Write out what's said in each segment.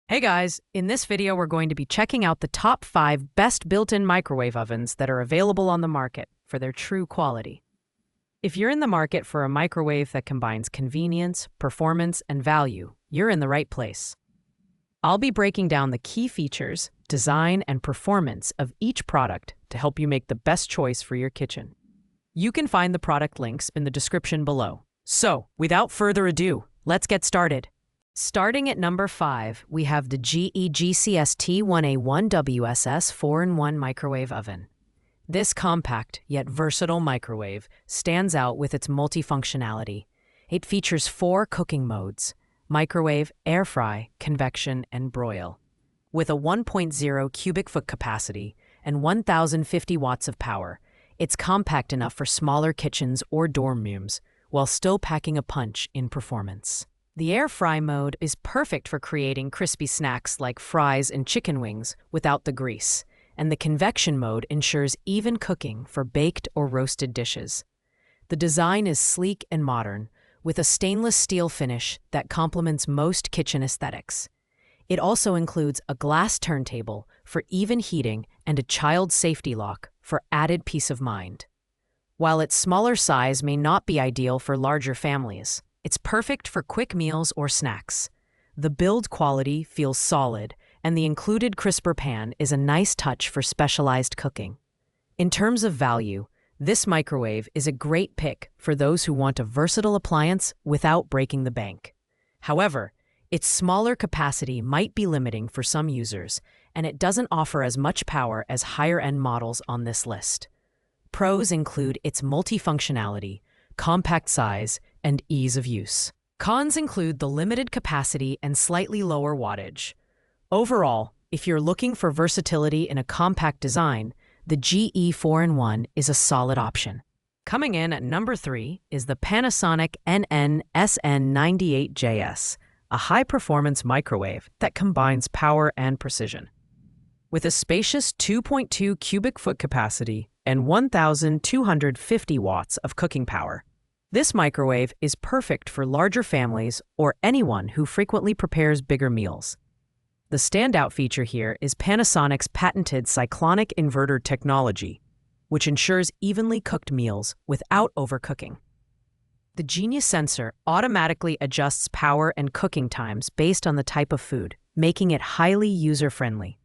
Hey guys, in this video we're going to be checking out the top 5 best built-in microwave ovens that are available on the market for their true quality. If you're in the market for a microwave that combines convenience, performance, and value, you're in the right place. I'll be breaking down the key features, design, and performance of each product to help you make the best choice for your kitchen. You can find the product links in the description below. So, without further ado, let's get started. Starting at number 5, we have the GE GCST1A1WSS 4-in-1 microwave oven. This compact yet versatile microwave stands out with its multifunctionality. It features 4 cooking modes: microwave, air fry, convection, and broil. With a 1.0 cubic foot capacity and 1,050 watts of power, it's compact enough for smaller kitchens or dorm rooms while still packing a punch in performance. The air fry mode is perfect for creating crispy snacks like fries and chicken wings without the grease, and the convection mode ensures even cooking for baked or roasted dishes. The design is sleek and modern, with a stainless steel finish that complements most kitchen aesthetics. It also includes a glass turntable for even heating and a child safety lock for added peace of mind. While its smaller size may not be ideal for larger families, it's perfect for quick meals or snacks. The build quality feels solid, and the included crisper pan is a nice touch for specialized cooking. In terms of value, this microwave is a great pick for those who want a versatile appliance without breaking the bank. However, its smaller capacity might be limiting for some users, and it doesn't offer as much power as higher-end models on this list. Pros include its multifunctionality, compact size, and ease of use. Cons include the limited capacity and slightly lower wattage. Overall, if you're looking for versatility in a compact design, the GE 4-in-1 is a solid option. Coming in at number 3 is the Panasonic NN-SN98JS, a high-performance microwave that combines power and precision. With a spacious 2.2 cubic foot capacity and 1,250 watts of cooking power, this microwave is perfect for larger families or anyone who frequently prepares bigger meals. The standout feature here is Panasonic's patented cyclonic inverter technology, which ensures evenly cooked meals without overcooking. The Genius sensor automatically adjusts power and cooking times based on the type of food, making it highly user-friendly.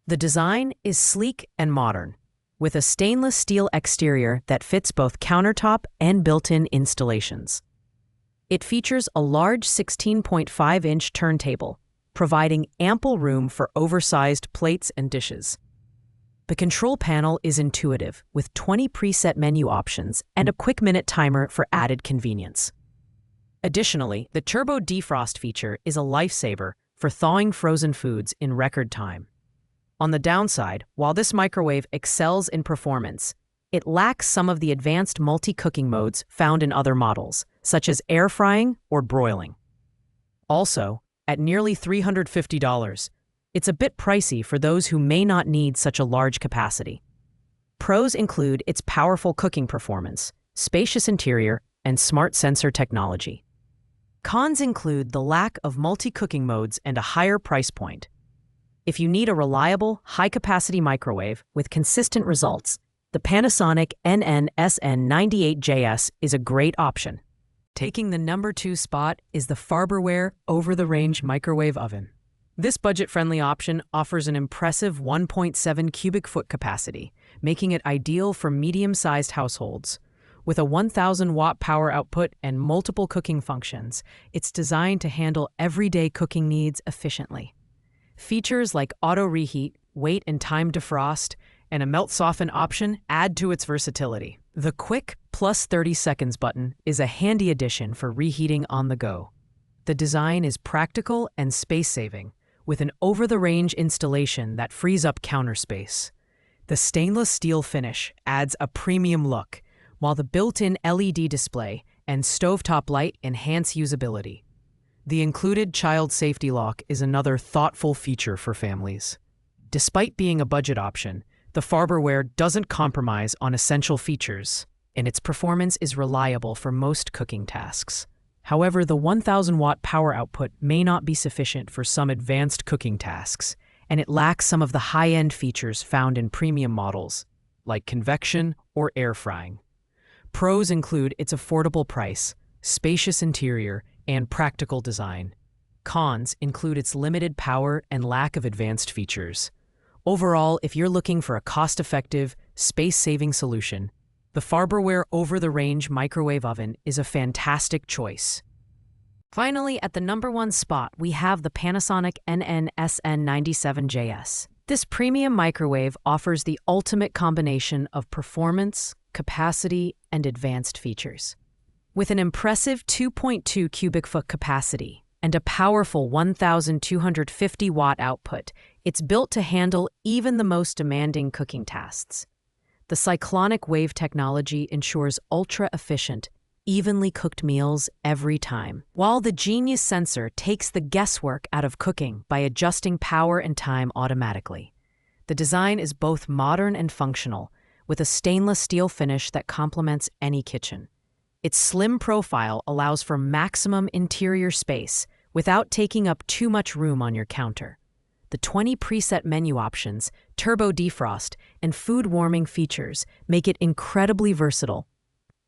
The design is sleek and modern, with a stainless steel exterior that fits both countertop and built-in installations. It features a large 16.5-inch turntable, providing ample room for oversized plates and dishes. The control panel is intuitive, with 20 preset menu options and a quick-minute timer for added convenience. Additionally, the turbo defrost feature is a lifesaver for thawing frozen foods in record time. On the downside, while this microwave excels in performance, it lacks some of the advanced multi-cooking modes found in other models, such as air frying or broiling. Also, at nearly $350, it's a bit pricey for those who may not need such a large capacity. Pros include its powerful cooking performance, spacious interior, and smart sensor technology. Cons include the lack of multi-cooking modes and a higher price point. If you need a reliable, high-capacity microwave with consistent results, the Panasonic NN-SN98JS is a great option. Taking the number 2 spot is the Farberware over-the-range microwave oven. This budget-friendly option offers an impressive 1.7 cubic foot capacity, making it ideal for medium-sized households. With a 1,000-watt power output and multiple cooking functions, it's designed to handle everyday cooking needs efficiently. Features like auto reheat, wait and time defrost, and a melt soften option add to its versatility. The quick plus 30 seconds button is a handy addition for reheating on the go. The design is practical and space-saving, with an over-the-range installation that frees up counter space. The stainless steel finish adds a premium look, while the built-in LED display and stovetop light enhance usability. The included child safety lock is another thoughtful feature for families. Despite being a budget option, the Farberware doesn't compromise on essential features, and its performance is reliable for most cooking tasks. However, the 1000-watt power output may not be sufficient for some advanced cooking tasks, and it lacks some of the high-end features found in premium models, like convection or air frying. Pros include its affordable price, spacious interior, and practical design. Cons include its limited power and lack of advanced features. Overall, if you're looking for a cost-effective, space-saving solution, the Farberware over-the-range microwave oven is a fantastic choice. Finally, at the #1 spot, we have the Panasonic NN-SN97JS. This premium microwave offers the ultimate combination of performance, capacity, and advanced features. With an impressive 2.2 cubic foot capacity and a powerful 1,250-watt output, it's built to handle even the most demanding cooking tasks. The cyclonic wave technology ensures ultra-efficient, evenly cooked meals every time, while the Genius sensor takes the guesswork out of cooking by adjusting power and time automatically. The design is both modern and functional, with a stainless steel finish that complements any kitchen. Its slim profile allows for maximum interior space without taking up too much room on your counter. The 20 preset menu options, turbo defrost, and food warming features make it incredibly versatile,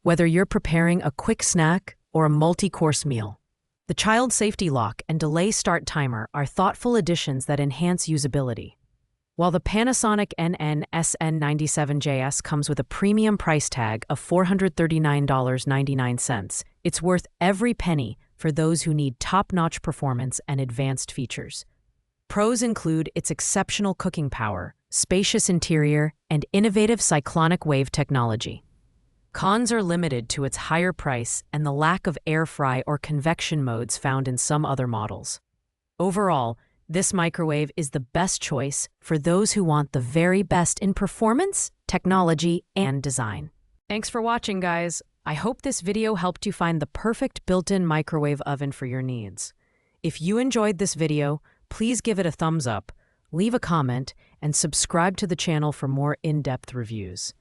whether you're preparing a quick snack or a multi-course meal. The child safety lock and delay start timer are thoughtful additions that enhance usability. While the Panasonic NN-SN97JS comes with a premium price tag of $439.99, it's worth every penny for those who need top-notch performance and advanced features. Pros include its exceptional cooking power, spacious interior, and innovative cyclonic wave technology. Cons are limited to its higher price and the lack of air fry or convection modes found in some other models. Overall, this microwave is the best choice for those who want the very best in performance, technology, and design. Thanks for watching, guys. I hope this video helped you find the perfect built-in microwave oven for your needs. If you enjoyed this video, please give it a thumbs up, leave a comment, and subscribe to the channel for more in-depth reviews.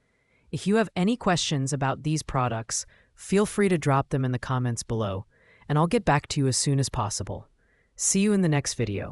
If you have any questions about these products, feel free to drop them in the comments below, and I'll get back to you as soon as possible. See you in the next video.